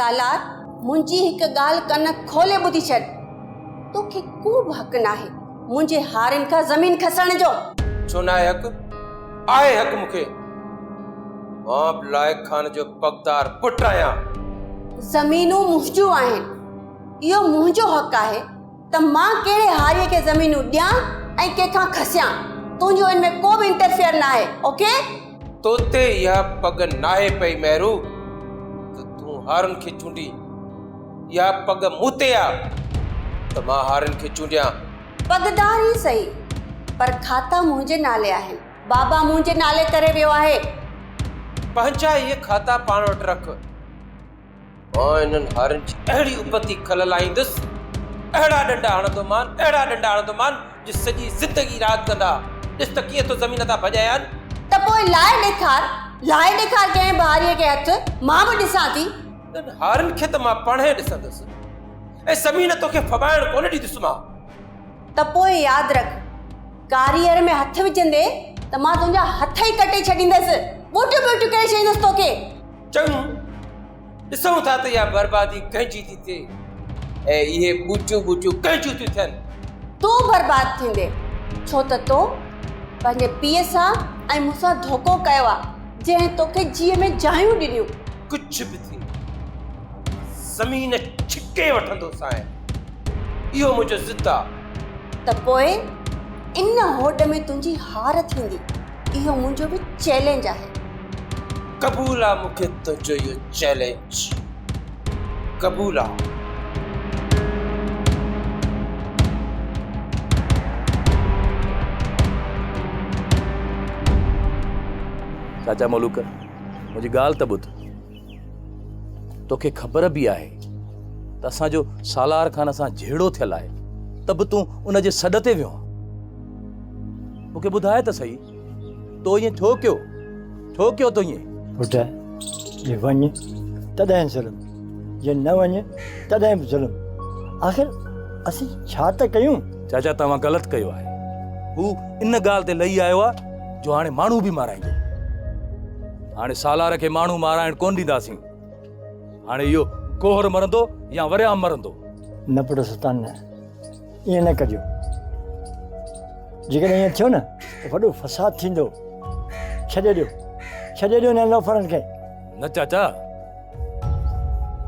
तालार मुंहिंजी हिकु ॻाल्हि कन खोले ॿुधी छॾ। तोखे को हक़ नाहे मुंहिंजे हारनि खां ज़मीन खसण जो। छो नाहे हक़? आहे हक़ मूंखे। मां लाइक़ खान जो पगदार पुट आहियां। ज़मीनूं मुंहिंजूं आहिनि। इहो मुंहिंजो हक़ आहे त मां कहिड़े हारीअ खे ज़मीनूं ॾियां ऐं कंहिंखां खसियां। तुंहिंजो हिन में को बि इंटरफेयर न आहे। ओके? तोते इहा पग नाहे पई मेहरू त तूं हारनि खे चूंडी। इहा पग मूं ते आहे त मां हारनि खे चूंडियां। पगदार ई सही, पर खाता मुंहिंजे नाले आहिनि। बाबा मुंहिंजे नाले करे वियो आहे। पंहिंजा इहे खाता पाण वटि रख। मां हिननि हारनि जी अहिड़ी उपती खल लाहींदुसि, अहिड़ा डंडा हणंदोमान जो सॼी ज़िंदगी राॻ कंदा। ॾिस त कीअं तो ज़मीन तां भॼाया आहिनि। त पोइ लाइ ॾेखार कंहिं भारीअ खे हथ। मां बि ॾिसां थी। हारनि खे त मां पाणे ॾिसंदुसि ऐं ज़मीन तोखे फबाइण कोन ॾींदुसि मां। त पोइ यादि रख, कारीअर में हथ विझंदे त मां तुंहिंजा हथ ई कटे छॾींदसि। ॿूटियूं करे छॾींदसि तोखे। चङो, ॾिसूं था त इहा बर्बादी कंहिंजी थी थिए ऐं इहे ॿूटियूं कंहिंजियूं थियूं थियनि। तूं बर्बाद थींदे, छो त तो पंहिंजे पीउ सां ऐं मूंसां धोखो कयो आहे, जंहिं तोखे जीअ में जायूं ॾिनियूं। कुझु बि थी, ज़मीन छिके वठंदोसि आहियां। इहो मुंहिंजो ज़िद आहे। त पोइ इन होड में तुंहिंजी हार थींदी। इहो मुंहिंजो बि चैलेंज आहे। क़बूल आहे मूंखे तुंहिंजो इहो चैलेंज। क़बूल आहे। चाचा मलूक, मुंहिंजी ॻाल्हि त ॿुध। तोखे ख़बर बि आहे त असांजो सालार खान सां जहिड़ो थियल आहे त बि तूं उन जे सॾ ते वियो। मूंखे ॿुधाए त सही, तो ईअं छो कयो तो ईअं? पुट, जे वञ तॾहिं ज़ुल्म, जे न वञ तॾहिं बि ज़ुल्म। आख़िर असीं छा त कयूं? चाचा तव्हां ग़लति कयो आहे। हू इन ॻाल्हि ते लही आयो आहे जो हाणे माण्हू बि माराईंदो। हाणे सालार खे माण्हू माराइण कोन ॾींदासीं। हाणे इहो कोहर मरंदो या वरियाम मरंदो। न पुट सुल्तान, न ईअं न कजो। जेकॾहिं ईअं थियो न त वॾो फ़साद थींदो। छॾे ॾियो न लोफरनि खे। न चाचा,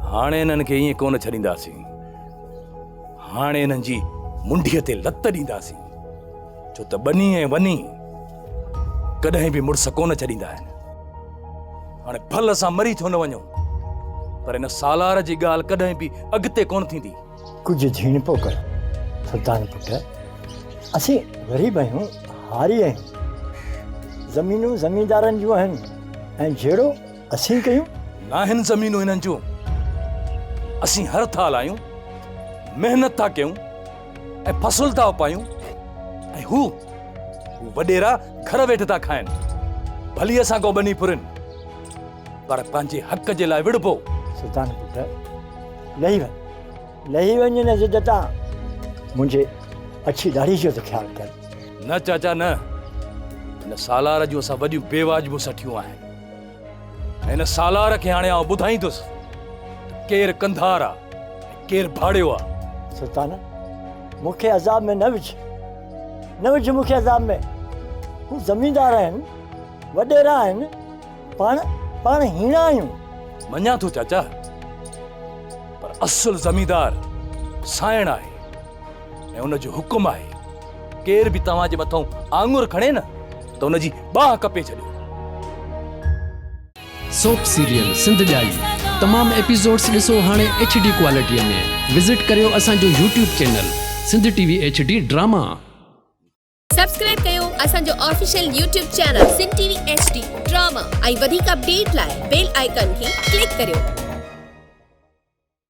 हाणे इन्हनि खे ईअं कोन छॾींदासीं। हाणे इन्हनि जी मुंडीअ ते लत ॾींदासीं, छो त बनी ऐं वनी कॾहिं बि मुड़ुस कोन छॾींदा आहिनि। हाणे भल असां मरी छो न वञूं, पर इन सालार जी ॻाल्हि कॾहिं बि अॻिते कोन थींदी। कुझु झीण पोइ कर सुल्तान पुट। असीं ग़रीब आहियूं, हारी आहियूं। ज़मीनूं ज़मींदारनि जूं आहिनि ऐं जहिड़ो असीं कयूं। न आहिनि ज़मीनूं हिननि जूं। असीं हर थाल आहियूं, महिनत था कयूं ऐं फसल था उपायूं, ऐं हू वॾेरा घर वेठे था खाइनि। भली असां को बनी फुरनि, पर पंहिंजे हक़ जे लाइ विड़बो। सुल्तान पुट, लही वञ न ज़िद तां। मुंहिंजे अछी दाढ़ी जो त ख़्यालु कर। न चाचा न, हिन सालार जूं असां वॾियूं बेवाजिबूं सठियूं आहिनि। ऐं हिन सालार खे हाणे आउं ॿुधाईंदुसि केरु कंधार आहे ऐं केरु भाड़ियो आहे। सुल्तान, मूंखे अज़ाब में न विझ मूंखे अज़ाब में। हू ज़मींदार आहिनि, वॾेरा आहिनि, पाण हीणा आहियूं। मञा थो चाचा, पर असुल ज़मींदार साइण आहे ऐं उन जो हुकुम आहे। केर बि तव्हांजे मथां आङुर खणे न त उन जी बाह कपे छॾियो। सोप सीरियल सिंध ॼाई तमाम एपिसोड्स ॾिसो हाणे HD क्वालिटीअ में। विज़िट करियो असांजो YouTube channel Sindh TV HD drama. Subscribe कयो असांजो official YouTube channel Sindh TV HD drama ऐं वधीक अपडेट लाइ बेल आइकन खे क्लिक करियो।